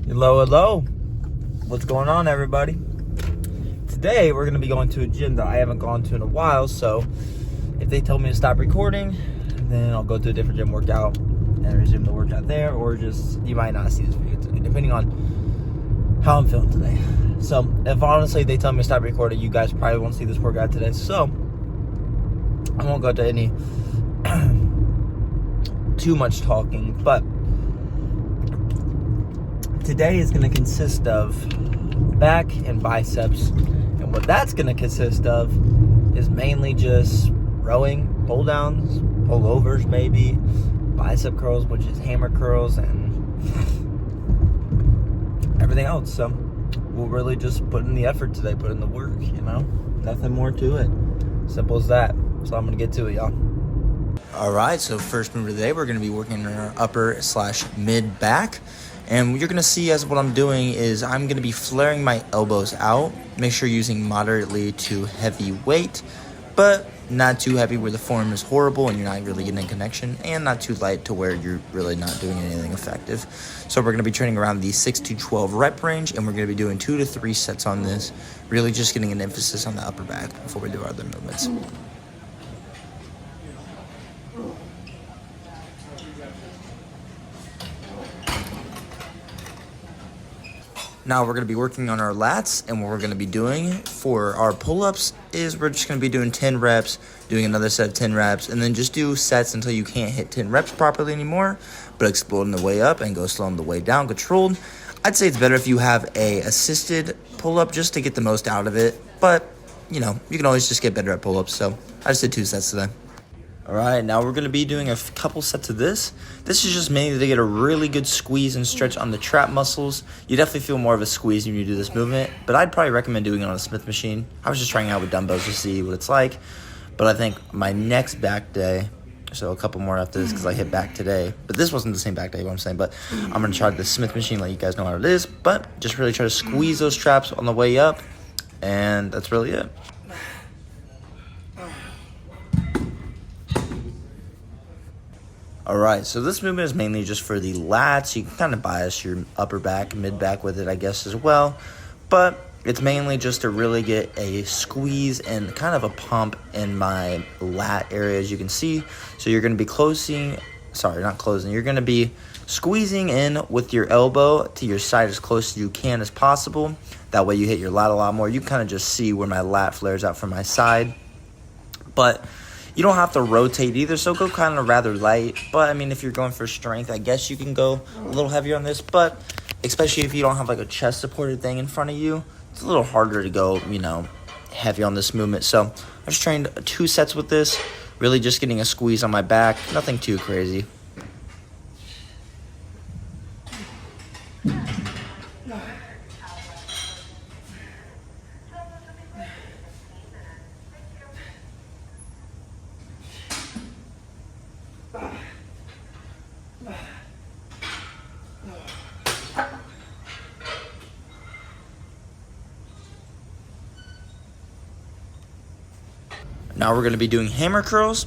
Hello, hello. What's going on, everybody? Today, we're going to be going to a gym that I haven't gone to in a while, so if they tell me to stop recording, then I'll go to a different gym workout and resume the workout there, or just, you might not see this video today, depending on how I'm feeling today. So, if honestly they tell me to stop recording, you guys probably won't see this workout today, so I won't go to any too much talking, but today is going to consist of back and biceps, and what that's going to consist of is mainly just rowing, pull downs, pull overs maybe, bicep curls, which is hammer curls, and everything else. So we'll really just put in the effort today, put in the work, nothing more to it, simple as that. So I'm going to get to it, y'all. All right, so first move of the day, we're going to be working on our upper / mid back. And what you're going to see as what I'm doing is I'm going to be flaring my elbows out. Make sure you're using moderately to heavy weight, but not too heavy where the form is horrible and you're not really getting a connection, and not too light to where you're really not doing anything effective. So we're going to be training around the 6 to 12 rep range, and we're going to be doing 2 to 3 sets on this, really just getting an emphasis on the upper back before we do our other movements. Now we're going to be working on our lats, and what we're going to be doing for our pull-ups is we're just going to be doing 10 reps, doing another set of 10 reps, and then just do sets until you can't hit 10 reps properly anymore, but explode on the way up and go slow on the way down, controlled. I'd say it's better if you have a assisted pull-up just to get the most out of it, but, you can always just get better at pull-ups, so I just did 2 sets today. All right, now we're going to be doing a couple sets of this. This is just mainly to get a really good squeeze and stretch on the trap muscles. You definitely feel more of a squeeze when you do this movement, but I'd probably recommend doing it on a Smith machine. I was just trying out with dumbbells to see what it's like, but I think my next back day, so a couple more after this because I hit back today, but this wasn't the same back day, what I'm saying, but I'm going to try the Smith machine, let you guys know how it is, but just really try to squeeze those traps on the way up, and that's really it. All right, so this movement is mainly just for the lats. You can kind of bias your upper back, mid back with it, I guess, as well. But it's mainly just to really get a squeeze and kind of a pump in my lat area, as you can see. So you're going to be you're going to be squeezing in with your elbow to your side as close as you can as possible. That way you hit your lat a lot more. You can kind of just see where my lat flares out from my side. But you don't have to rotate either, so go kind of rather light. But, if you're going for strength, I guess you can go a little heavier on this. But especially if you don't have, a chest-supported thing in front of you, it's a little harder to go, heavy on this movement. So I just trained 2 sets with this, really just getting a squeeze on my back. Nothing too crazy. Now we're going to be doing hammer curls,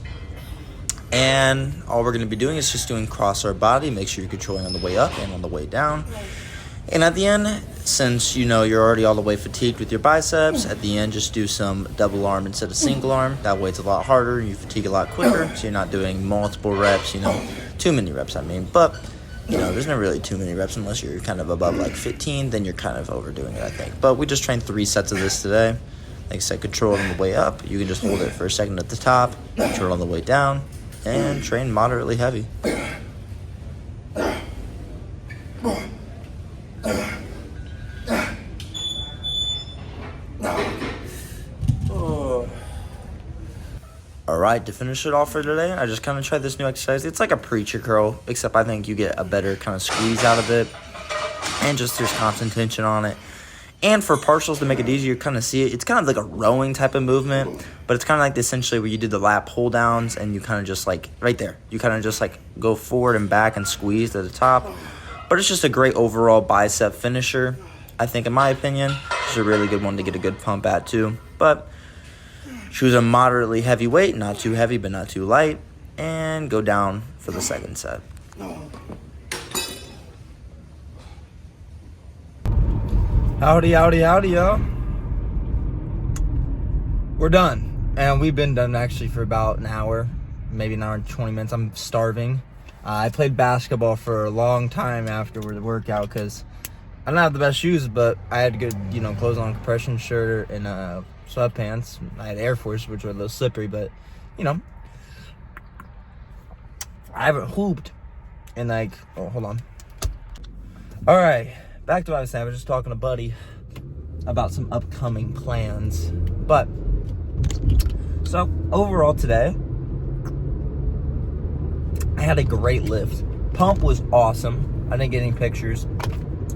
and all we're going to be doing is just doing cross our body. Make sure you're controlling on the way up and on the way down. And at the end, since you're already all the way fatigued with your biceps, at the end just do some double arm instead of single arm. That way it's a lot harder, you fatigue a lot quicker, so you're not doing multiple reps, too many reps, But, there's not really too many reps unless you're kind of above 15, then you're kind of overdoing it, I think. But we just trained 3 sets of this today. Like I said, control on the way up. You can just hold it for a second at the top, control on the way down, and train moderately heavy. All right, to finish it off for today, I just kind of tried this new exercise. It's like a preacher curl, except I think you get a better kind of squeeze out of it, and just there's constant tension on it. And for partials, to make it easier, you kind of see it. It's kind of like a rowing type of movement, but it's kind of like essentially where you do the lat pull downs and you kind of just right there. You kind of just go forward and back and squeeze at the top. But it's just a great overall bicep finisher, I think, in my opinion. It's a really good one to get a good pump at too. But choose a moderately heavy weight, not too heavy but not too light, and go down for the second set. Howdy, howdy, howdy, y'all. We're done. And we've been done actually for about an hour, maybe an hour and 20 minutes. I'm starving. I played basketball for a long time after the workout because I don't have the best shoes, but I had good, clothes on, compression shirt and sweatpants. I had Air Force, which were a little slippery, but, I haven't hooped in hold on. All right, back to what I was saying. I was just talking to Buddy about some upcoming plans. But, so overall today, I had a great lift. Pump was awesome. I didn't get any pictures,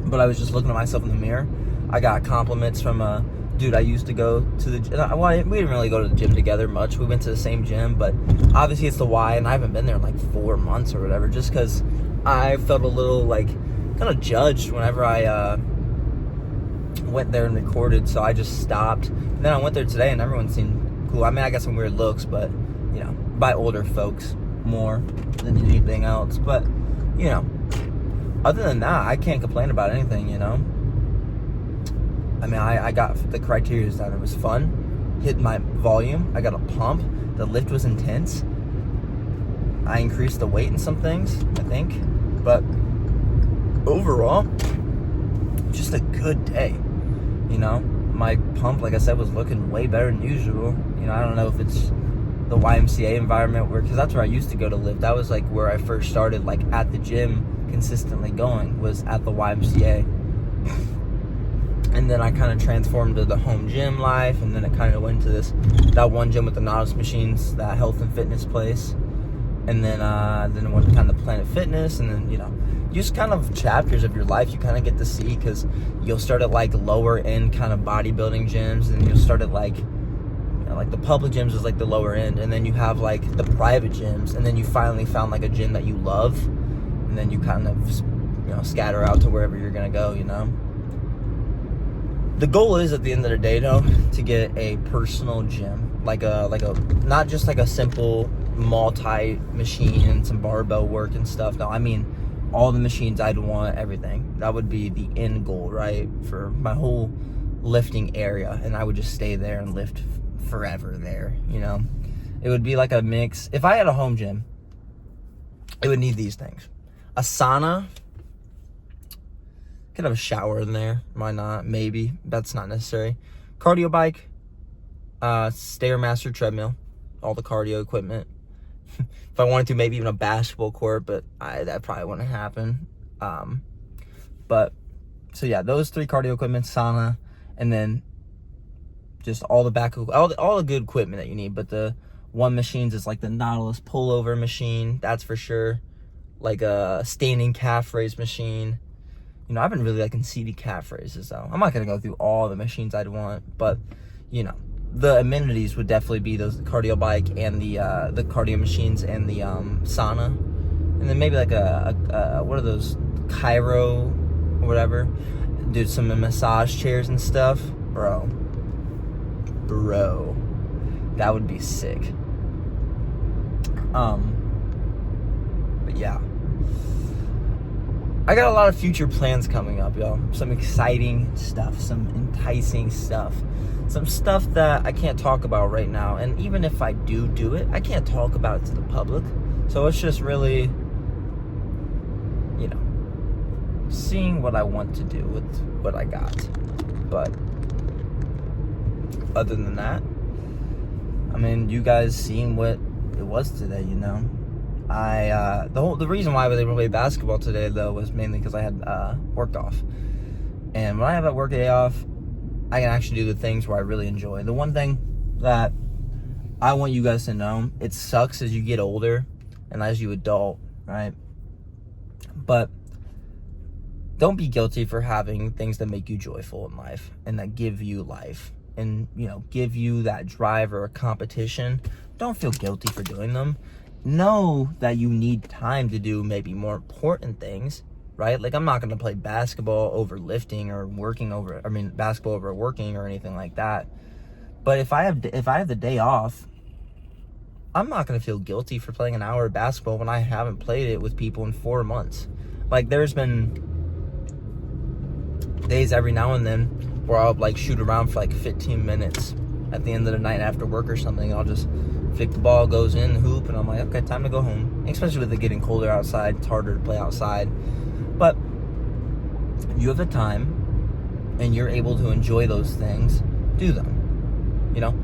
but I was just looking at myself in the mirror. I got compliments from a dude I used to go to the gym. Well, we didn't really go to the gym together much. We went to the same gym, but obviously it's the Y, and I haven't been there in 4 months or whatever, just because I felt a little kind of judged whenever I went there and recorded, so I just stopped. And then I went there today, and everyone seemed cool. I mean, I got some weird looks, but by older folks more than anything else. But other than that, I can't complain about anything. I mean, I got the criteria down. It was fun. Hit my volume. I got a pump. The lift was intense. I increased the weight in some things, I think. But overall, just a good day. My pump, like I said, was looking way better than usual. I don't know if it's the YMCA environment because that's where I used to go to lift. That was where I first started, at the gym, consistently going, was at the YMCA. And then I kind of transformed to the home gym life, and then it kind of went to that one gym with the Nautilus machines, that health and fitness place. And then it went to kind of Planet Fitness, and then, just kind of chapters of your life you kind of get to see, because you'll start at lower end kind of bodybuilding gyms, and you'll start at the public gyms is the lower end, and then you have the private gyms, and then you finally found a gym that you love, and then you kind of scatter out to wherever you're gonna go. The goal is, at the end of the day, though, to get a personal gym, like a not just a simple multi-machine and some barbell work and stuff. No, I mean all the machines I'd want, everything. That would be the end goal, right, for my whole lifting area, and I would just stay there and lift forever there. It would be a mix. If I had a home gym, it would need these things: a sauna. Could have a shower in there. Why not? Maybe. That's not necessary. Cardio bike, Stairmaster treadmill, all the cardio equipment. If I wanted to, maybe even a basketball court, but that probably wouldn't happen. But so yeah, those 3 cardio equipment, sauna, and then just all the good equipment that you need. But the one machines is the Nautilus pullover machine, that's for sure. A standing calf raise machine. I've been really liking CD calf raises, though. I'm not going to go through all the machines I'd want, but, the amenities would definitely be those cardio bike and the cardio machines and the sauna. And then maybe what are those, Cairo or whatever. Do some massage chairs and stuff. Bro. That would be sick. But yeah. I got a lot of future plans coming up, y'all. Some exciting stuff, some enticing stuff, some stuff that I can't talk about right now. And even if I do it, I can't talk about it to the public. So it's just really, seeing what I want to do with what I got. But other than that, I mean, you guys seen what it was today, the reason why I was able to play basketball today, though, was mainly because I had worked off. And when I have that work day off, I can actually do the things where I really enjoy. The one thing that I want you guys to know, it sucks as you get older and as you adult, right? But don't be guilty for having things that make you joyful in life and that give you life and, give you that drive or a competition. Don't feel guilty for doing them. Know that you need time to do maybe more important things, right? I'm not going to play basketball over lifting or basketball over working or anything like that. But if I have the day off, I'm not going to feel guilty for playing an hour of basketball when I haven't played it with people in 4 months. There's been days every now and then where I'll like shoot around for like 15 minutes at the end of the night after work or something. I'll just kick the ball, goes in, hoop, and I'm like, okay, time to go home. Especially with it getting colder outside, it's harder to play outside. But you have the time and you're able to enjoy those things, do them. You know,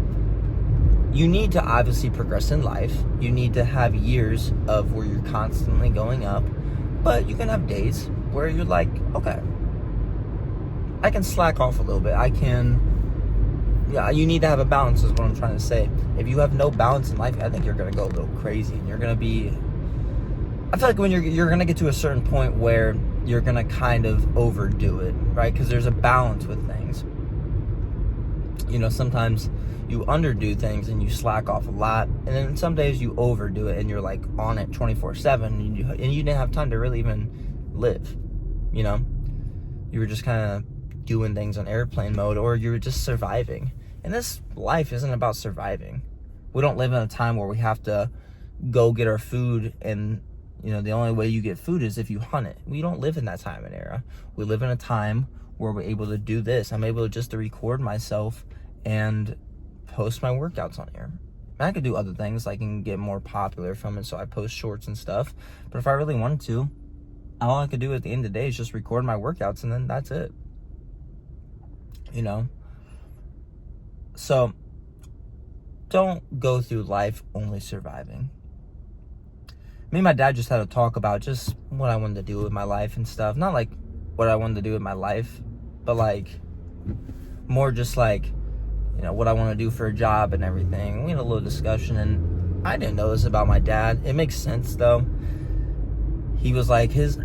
you need to obviously progress in life. You need to have years of where you're constantly going up, but you can have days where you're like, okay, I can slack off a little bit. You need to have a balance is what I'm trying to say. If you have no balance in life, I think you're going to go a little crazy, and you're going to be, I feel like when you're going to get to a certain point where you're going to kind of overdo it, right? Because there's a balance with things. You know, sometimes you underdo things and you slack off a lot, and then some days you overdo it and you're like on it 24/7, and you didn't have time to really even live. You know, you were just kind of doing things on airplane mode, or you were just surviving. And this life isn't about surviving. We don't live in a time where we have to go get our food, and you know, the only way you get food is if you hunt it. We don't live in that time and era. We live in a time where we're able to do this. I'm able just to record myself and post my workouts on here. And I could do other things. I can get more popular from it, so I post shorts and stuff. But if I really wanted to, all I could do at the end of the day is just record my workouts, and then that's it. You know? So, don't go through life only surviving. Me and my dad just had a talk about just what I wanted to do with my life and stuff. Not like what I wanted to do with my life, but like more just like, you know, what I want to do for a job and everything. We had a little discussion, and I didn't know this about my dad. It makes sense though. He was like his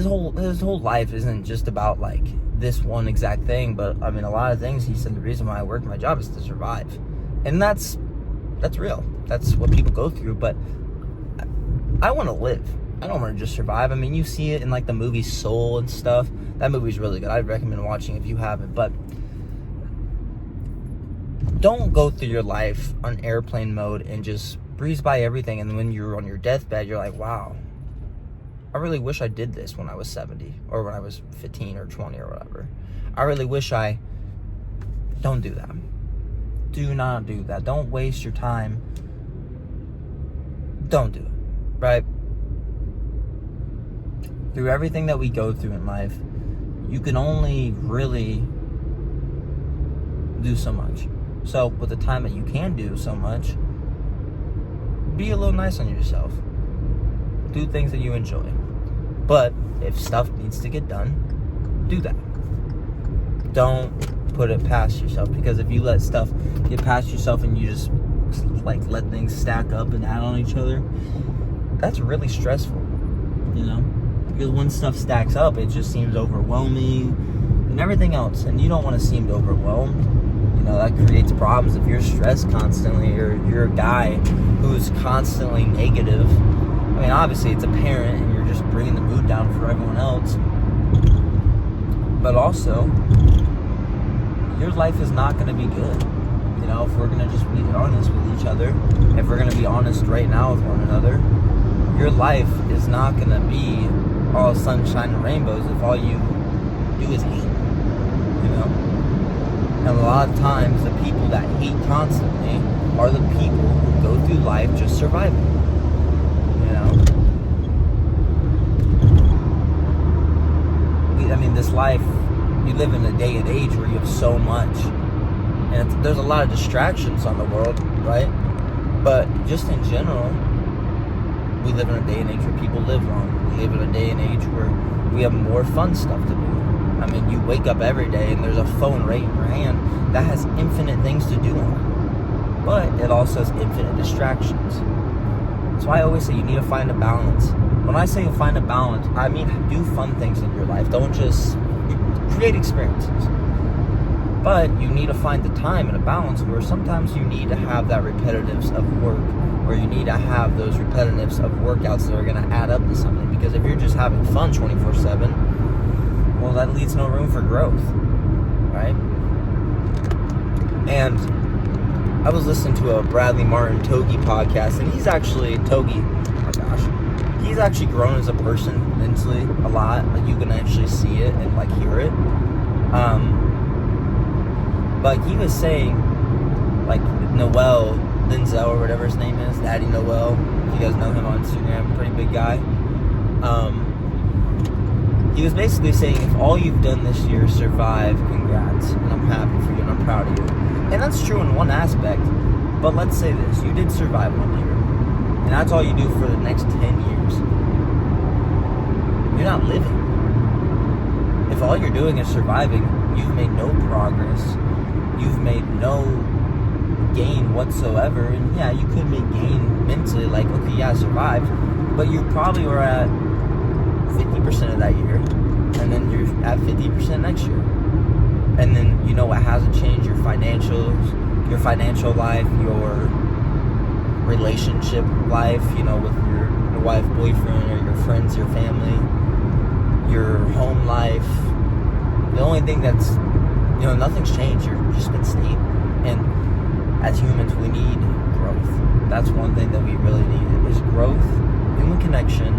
whole life isn't just about like this one exact thing, but I mean a lot of things. He said the reason why I work my job is to survive, and that's real. That's what people go through. But I want to live. I don't want to just survive. I mean, you see it in like the movie Soul and stuff. That movie's really good. I'd recommend watching if you haven't. But don't go through your life on airplane mode and just breeze by everything, and when you're on your deathbed, you're like, wow, I really wish I did this when I was 70 or when I was 15 or 20 or whatever. I really wish I... Don't do that. Do not do that. Don't waste your time. Don't do it, right? Through everything that we go through in life, you can only really do so much. So with the time that you can do so much, be a little nice on yourself. Do things that you enjoy. But if stuff needs to get done, do that. Don't put it past yourself, because if you let stuff get past yourself and you just like let things stack up and add on each other, that's really stressful, you know? Because when stuff stacks up, it just seems overwhelming and everything else, and you don't want to seem overwhelmed. You know, that creates problems if you're stressed constantly, or you're a guy who's constantly negative. I mean, obviously it's apparent and you're just bringing the mood down for everyone else. But also, your life is not going to be good. You know, if we're going to just be honest with each other, if we're going to be honest right now with one another, your life is not going to be all sunshine and rainbows if all you do is hate. You know? And a lot of times, the people that hate constantly are the people who go through life just surviving. You know? I mean, this life, you live in a day and age where you have so much. And there's a lot of distractions on the world, right? But just in general, we live in a day and age where people live long. We live in a day and age where we have more fun stuff to do. I mean, you wake up every day and there's a phone right in your hand that has infinite things to do on it. But it also has infinite distractions. That's why I always say you need to find a balance. When I say you find a balance, I mean do fun things in your life. Don't just create experiences. But you need to find the time and a balance where sometimes you need to have that repetitives of work, or you need to have those repetitives of workouts that are going to add up to something. Because if you're just having fun 24/7, well, that leaves no room for growth, right? And I was listening to a Bradley Martin Togi podcast, and he's actually grown as a person mentally a lot. Like, you can actually see it and like hear it. But he was saying, like, Noel, Denzel, or whatever his name is, Daddy Noel, if you guys know him on Instagram, pretty big guy. He was basically saying, if all you've done this year is survive, congrats, and I'm happy for you, and I'm proud of you. And that's true in one aspect, but let's say this, you did survive 1 year, and that's all you do for the next 10 years. You're not living. If all you're doing is surviving, you've made no progress, you've made no gain whatsoever. And yeah, you could make gain mentally, like, okay, yeah, I survived, but you probably were at 50% of that year, and then you're at 50% next year. And then, you know what hasn't changed? Your financials, your financial life, your relationship life, you know, with your wife, boyfriend, or your friends, your family, your home life. The only thing that's, you know, nothing's changed. You've just been stable. And as humans, we need growth. That's one thing that we really need, is growth, human connection.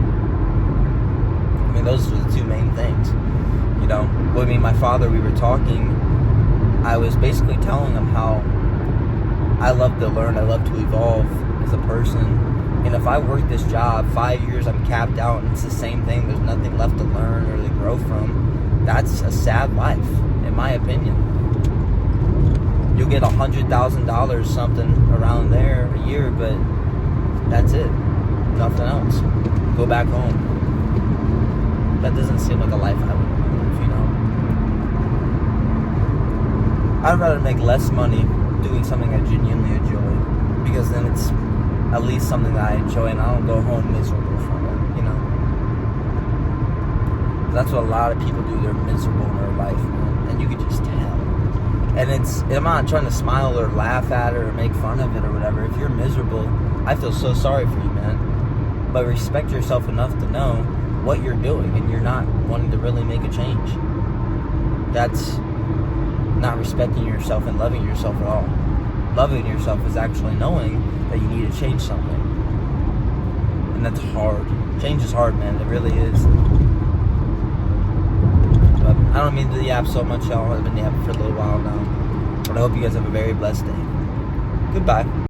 I mean, those are the two main things. You know, with me and my father, we were talking. I was basically telling him how I love to learn, I love to evolve as a person. And if I work this job 5 years, I'm capped out, and it's the same thing, there's nothing left to learn or to grow from, that's a sad life, in my opinion. You'll get $100,000, something around there a year, but that's it. Nothing else. Go back home. That doesn't seem like a life I would live, you know. I'd rather make less money doing something I genuinely enjoy, because then it's at least something that I enjoy, and I don't go home miserable from it, you know. That's what a lot of people do. They're miserable in their life, man, and you could just tell. And I'm not trying to smile or laugh at it or make fun of it or whatever. If you're miserable, I feel so sorry for you, man. But respect yourself enough to know what you're doing, and you're not wanting to really make a change. That's not respecting yourself and loving yourself at all. Loving yourself is actually knowing that you need to change something. And that's hard. Change is hard, man. It really is. But I don't mean to yap so much, y'all. I've been yapping for a little while now. But I hope you guys have a very blessed day. Goodbye.